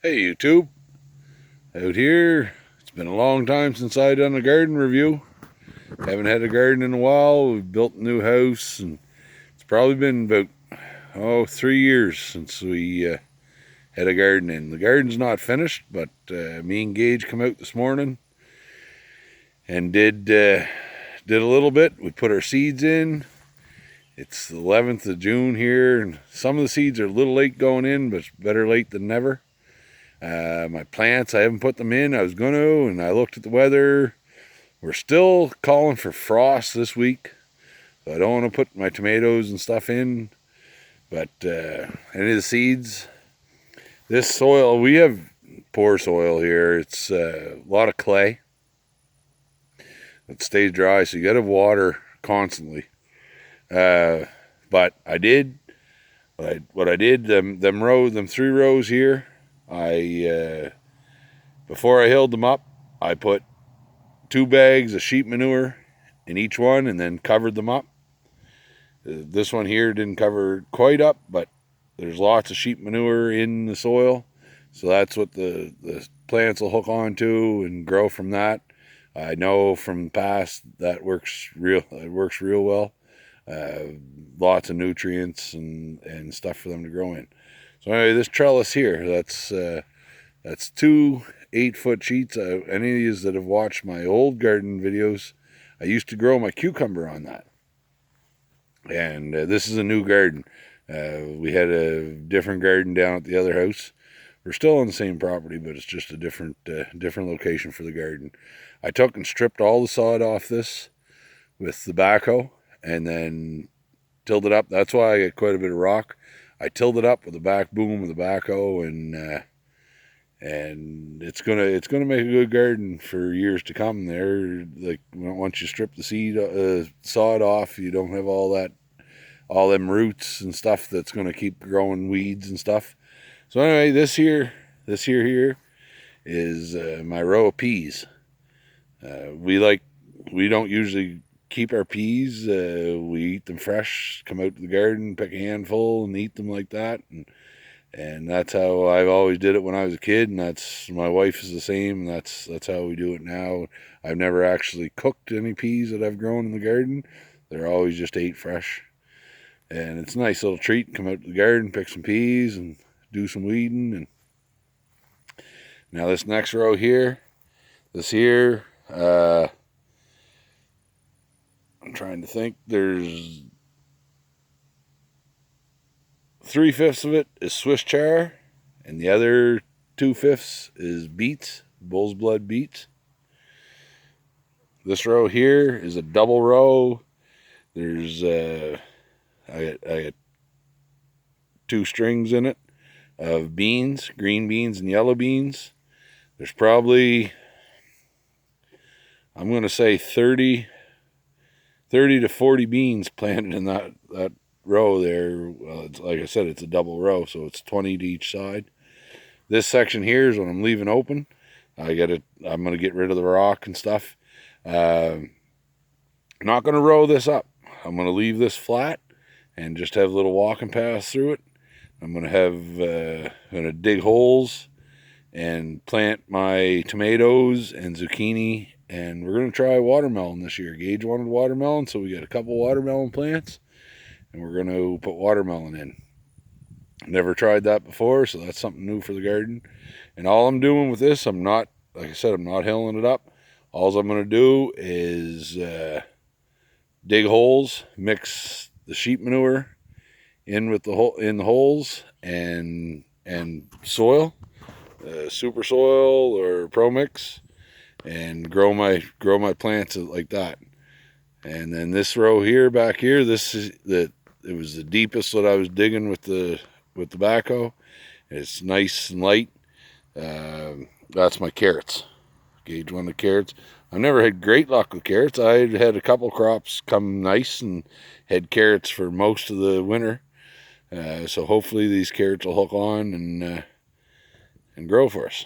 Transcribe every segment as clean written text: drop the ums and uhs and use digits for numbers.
Hey YouTube, out here. It's been a long time since I done a garden review. Haven't had a garden in a while. We've built a new house and it's probably been about 3 years since we had a garden in. The garden's not finished, but me and Gage come out this morning and did a little bit. We put our seeds in. It's the 11th of June here, and some of the seeds are a little late going in, but it's better late than never. My plants, I haven't put them in. I was going to, and I looked at the weather. We're still calling for frost this week. So I don't want to put my tomatoes and stuff in. But any of the seeds, this soil, we have poor soil here. It's a lot of clay. It stays dry, so you got to water constantly. But I did what I did. Them 3 rows here. Before I hilled them up, I put 2 bags of sheep manure in each one and then covered them up. This one here didn't cover quite up, but there's lots of sheep manure in the soil, so that's what the plants will hook onto and grow from that. I know from the past that works real well. Lots of nutrients and stuff for them to grow in. So anyway, this trellis here, that's 2 8-foot sheets. Any of you that have watched my old garden videos, I used to grow my cucumber on that. And this is a new garden. We had a different garden down at the other house. We're still on the same property, but it's just a different location for the garden. I took and stripped all the sod off this with the backhoe and then tilled it up. That's why I get quite a bit of rock. I tilled it up with the back boom of the backhoe, and it's gonna make a good garden for years to come. There, like once you strip the sod off, you don't have all them roots and stuff that's gonna keep growing weeds and stuff. So anyway, this here is my row of peas. We don't usually keep our peas. We eat them fresh. Come out to the garden, pick a handful, and eat them like that. And that's how I've always did it when I was a kid, and that's my wife is the same. And that's how we do it now. I've never actually cooked any peas that I've grown in the garden. They're always just ate fresh, and it's a nice little treat. Come out to the garden, pick some peas, and do some weeding. And now this next row here, I'm trying to think. There's 3/5 of it is Swiss chard, and the other 2/5 is beets, bull's blood beets. This row here is a double row. There's I got 2 strings in it of beans, green beans and yellow beans. There's probably, I'm going to say 30 to 40 beans planted in that row there. Well, it's, like I said, it's a double row, so it's 20 to each side. This section here is what I'm leaving open. I'm going to get rid of the rock and stuff. I'm not going to row this up. I'm going to leave this flat and just have a little walking path through it. I'm going to dig holes and plant my tomatoes and zucchini, and we're going to try watermelon this year. Gage wanted watermelon, so we got a couple watermelon plants, and we're going to put watermelon in. Never tried that before, so that's something new for the garden. And all I'm doing with this, like I said, I'm not hilling it up. All I'm going to do is dig holes, mix the sheep manure in with the holes, and soil, super soil or pro mix, and grow my plants like that. And then this row here, back here, it was the deepest that I was digging with the backhoe. It's nice and light. That's my carrots. Gage wanted carrots. I've never had great luck with carrots. I had a couple crops come nice and had carrots for most of the winter. So hopefully these carrots will hook on and grow for us.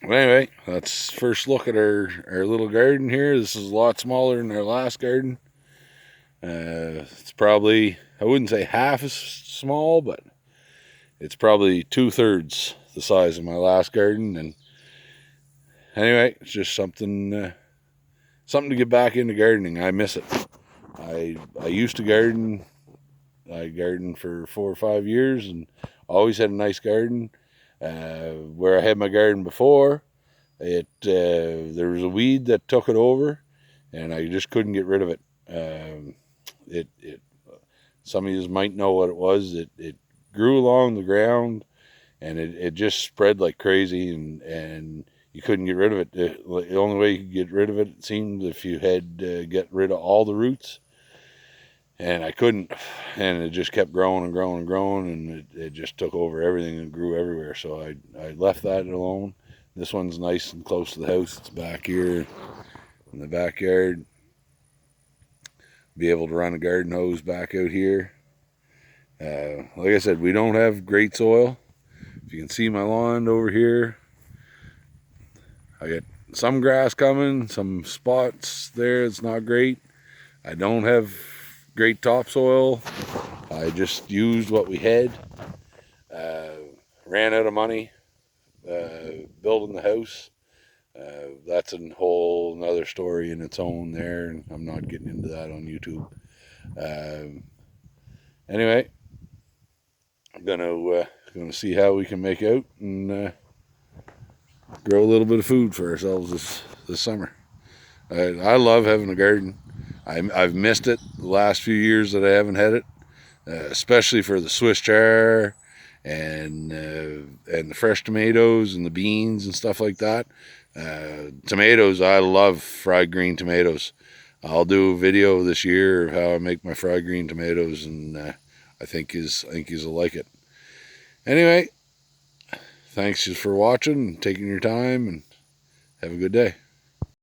But anyway, that's first look at our little garden here. This is a lot smaller than our last garden. It's probably, I wouldn't say half as small, but it's probably 2/3 the size of my last garden. And anyway, it's just something to get back into gardening. I miss it. I used to garden. I gardened for 4 or 5 years and always had a nice garden. Where I had my garden before, there was a weed that took it over, and I just couldn't get rid of it. Some of you might know what it was. It grew along the ground, and it just spread like crazy, and you couldn't get rid of it. The only way you could get rid of it, it seemed, if you had get rid of all the roots. And I couldn't, and it just kept growing and growing and growing, and it just took over everything and grew everywhere. So I left that alone. This one's nice and close to the house. It's back here in the backyard. Be able to run a garden hose back out here. Like I said, we don't have great soil. If you can see my lawn over here, I got some grass coming, some spots there. It's not great. I don't have great topsoil. I just used what we had. Ran out of money building the house. That's a whole another story in its own there, and I'm not getting into that on YouTube. Anyway, I'm gonna see how we can make out and grow a little bit of food for ourselves this summer. I love having a garden. I've missed it the last few years that I haven't had it, especially for the Swiss chard and the fresh tomatoes and the beans and stuff like that. Tomatoes, I love fried green tomatoes. I'll do a video this year of how I make my fried green tomatoes, and I think you'll like it. Anyway, thanks for watching and taking your time, and have a good day.